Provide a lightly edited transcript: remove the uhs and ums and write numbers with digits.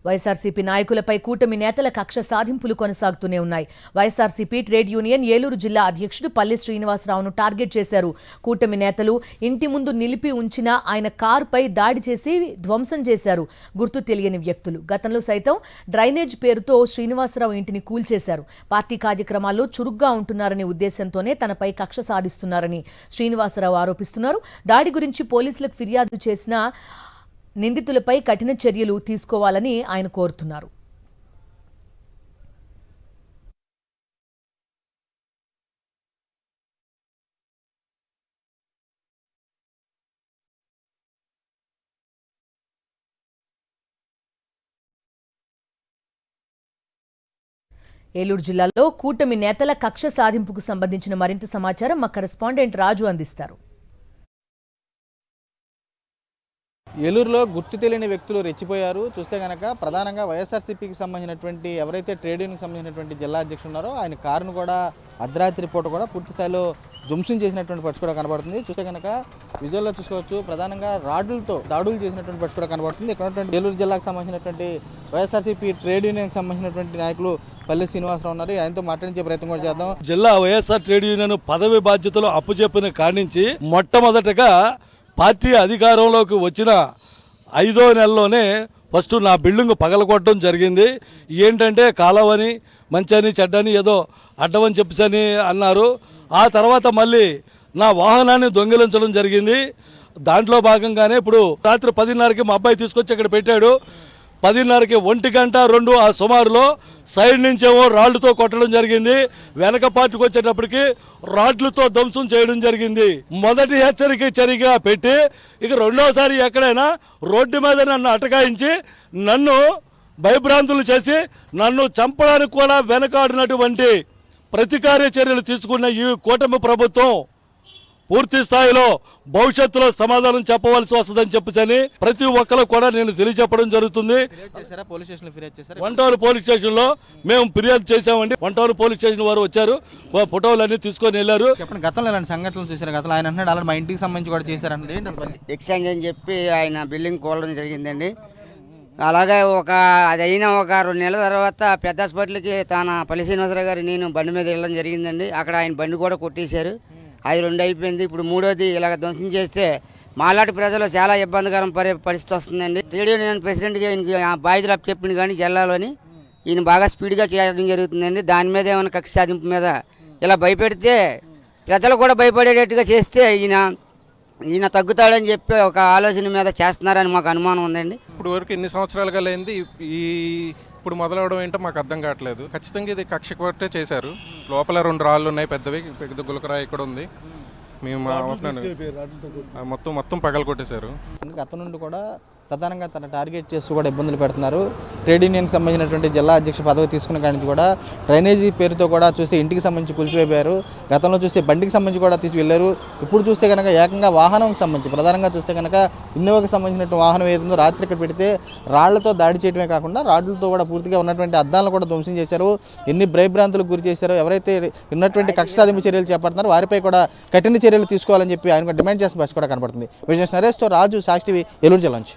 వైఎస్ఆర్సీపీ నాయకులపై కూటమి నేతల కక్ష సాధింపులు కొనసాగుతూనే ఉన్నాయి. వైఎస్ఆర్సీపీ ట్రేడ్ యూనియన్ ఏలూరు జిల్లా అధ్యక్షుడు పల్లి శ్రీనివాసరావును టార్గెట్ చేశారు. కూటమి నేతలు ఇంటి ముందు నిలిపి ఉంచిన ఆయన కారుపై దాడి చేసి ధ్వంసం చేశారు గుర్తు తెలియని వ్యక్తులు. గతంలో సైతం డ్రైనేజ్ పేరుతో శ్రీనివాసరావు ఇంటిని కూల్చేశారు. పార్టీ కార్యక్రమాల్లో చురుగ్గా ఉంటున్నారనే ఉద్దేశంతోనే తనపై కక్ష సాధిస్తున్నారని శ్రీనివాసరావు ఆరోపిస్తున్నారు. దాడి గురించి పోలీసులకు ఫిర్యాదు చేసిన నిందితులపై కఠిన చర్యలు తీసుకోవాలని ఆయన కోరుతున్నారు. ఏలూరు జిల్లాలో కూటమి నేతల కక్ష సాధింపుకు సంబంధించిన మరింత సమాచారం మా కరెస్పాండెంట్ రాజు అందిస్తారు. ఏలూరులో గుర్తు తెలియని వ్యక్తులు రెచ్చిపోయారు. చూస్తే కనుక ప్రధానంగా వైఎస్ఆర్సీపీకి సంబంధించినటువంటి ఎవరైతే ట్రేడ్ యూనియన్కి సంబంధించినటువంటి జిల్లా అధ్యక్షుడు ఉన్నారో ఆయన కారును కూడా అర్ధరాత్రి పూట కూడా పూర్తి స్థాయిలో ధ్వంసం చేసినటువంటి పరిస్థితి కూడా కనబడుతుంది. చూస్తే కనుక విజువల్లో చూసుకోవచ్చు, ప్రధానంగా రాడ్లతో దాడులు చేసినటువంటి పరిస్థితి కూడా కనబడుతుంది. ఇక్కడ ఉన్నటువంటి ఏలూరు జిల్లాకు సంబంధించినటువంటి వైఎస్ఆర్సీపీ ట్రేడ్ యూనియన్కి సంబంధించినటువంటి నాయకులు పల్లి శ్రీనివాసరావు ఉన్నారు. ఆయనతో మాట్లాడించే ప్రయత్నం కూడా చేద్దాం. జిల్లా వైఎస్ఆర్ ట్రేడ్ యూనియన్ పదవి బాధ్యతలు అప్పుచెప్పిన కానించి మొట్టమొదటగా పార్టీ అధికారంలోకి వచ్చిన 5వ నెలలోనే ఫస్ట్ నా బిల్డింగ్ పగలగొట్టడం జరిగింది. ఏంటంటే కాలవని మంచని చెడ్డని ఏదో అడ్డమని చెప్పేసి అన్నారు. ఆ తర్వాత మళ్ళీ నా వాహనాన్ని దొంగిలించడం జరిగింది. దాంట్లో భాగంగానే ఇప్పుడు రాత్రి 10:30కి మా అబ్బాయి తీసుకొచ్చి ఇక్కడ పెట్టాడు. 10:30కి 1:02 ఆ సుమారులో సైడ్ నుంచేమో రాళ్లతో కొట్టడం జరిగింది. వెనక పార్టీకి వచ్చేటప్పటికి రాడ్లతో ధ్వంసం చేయడం జరిగింది. మొదటి హెచ్చరిక చర్యగా పెట్టి ఇక రెండోసారి ఎక్కడైనా రోడ్డు మీద నన్ను అటకాయించి నన్ను భయభ్రాంతులు చేసి నన్ను చంపడానికి కూడా వెనకాడినటువంటి ప్రతికార చర్యలు తీసుకున్న ఈ కూటమి ప్రభుత్వం పూర్తి స్థాయిలో భవిష్యత్తులో సమాధానం చెప్పవలసి వస్తుందని చెప్పని ప్రతి ఒక్కరు కూడా నేను తెలియజెప్పడం జరుగుతుంది. వంటవారు పోలీస్ స్టేషన్ లో మేము ఫిర్యాదు చేశామండి. వంటవారు పోలీస్ స్టేషన్ వారు వచ్చారు, ఫోటోలన్నీ తీసుకొని వెళ్ళారు. చెప్పండి, గతంలో ఇలాంటి సంఘటనలు చూసారు? గతంలో ఆయన అంటున్నాడు అలా మా ఇంటికి సంబంధించి కూడా చేశారంటే ఎక్స్చేంజ్ అని చెప్పి ఆయన బిల్డింగ్ కూలడం జరిగిందండి. అలాగే అది అయిన ఒక 2 నెలల తర్వాత పెద్ద హాస్పిటల్కి తన పల్లి శ్రీనివాసరావు గారు నేను బండి మీద వెళ్ళడం జరిగిందండి. అక్కడ ఆయన బండి కూడా కొట్టేశారు. అది 2 అయిపోయింది. ఇప్పుడు 3వది ఇలాగ ధ్వంసం చేస్తే మాలాంటి ప్రజలు చాలా ఇబ్బందికరం పరిస్థితి వస్తుందండి. ట్రేడ్ యూనియన్ ప్రెసిడెంట్గా ఈయనకి బాధ్యతలు అప్పు చెప్పింది కానీ జిల్లాలోని ఈయన బాగా స్పీడ్గా చేయడం జరుగుతుందండి. దాని మీద ఏమైనా కక్ష సాధింపు మీద ఇలా భయపెడితే ప్రజలు కూడా భయపడేటట్టుగా చేస్తే ఈయన తగ్గుతాడని చెప్పి ఒక ఆలోచన మీద చేస్తున్నారని మాకు అనుమానం ఉందండి. ఇప్పుడు వరకు ఎన్ని సంవత్సరాలుగా లేనిది ఇప్పుడు మొదలవడం ఏంటో మాకు అర్థం కావట్లేదు. ఖచ్చితంగా ఇది కక్ష కొట్టే చేశారు. లోపల 2 రాళ్ళు ఉన్నాయి, పెద్దవి, పెద్ద గులకరాయి ఇక్కడ ఉంది. మేము మొత్తం పగలు కొట్టేశారు. గతం నుండి కూడా ప్రధానంగా తన టార్గెట్ చేస్తూ కూడా ఇబ్బందులు పెడుతున్నారు. ట్రేడ్ యూనియన్కి సంబంధించినటువంటి జిల్లా అధ్యక్ష పదవి తీసుకున్న కాడి నుంచి కూడా డ్రైనేజీ పేరుతో కూడా చూస్తే ఇంటికి సంబంధించి కూల్చివేపారు. గతంలో చూస్తే బండికి సంబంధించి కూడా తీసి వెళ్ళారు. ఇప్పుడు చూస్తే కనుక ఏకంగా వాహనంకి సంబంధించి ప్రధానంగా చూస్తే కనుక ఇన్నోవాకి సంబంధించినటువంటి వాహనం ఏదో రాత్రి ఇక్కడ పెడితే రాళ్లతో దాడి చేయడమే కాకుండా రాడ్లతో కూడా పూర్తిగా ఉన్నటువంటి అద్దాలను కూడా ధ్వంసం చేశారు. ఎన్ని భయభ్రాంతులకు గురి చేశారు. ఎవరైతే ఉన్నటువంటి కక్ష సాధింపు చర్యలు చేపడుతున్నారో వారిపై కూడా కఠిన చర్యలు తీసుకోవాలని చెప్పి ఆయన డిమాండ్ చేసిన బస్ కూడా కనబడుతుంది. విజయ్ నరేష్తో రాజు, సాక్షి టీవీ, ఏలూరు జిల్లా నుంచి.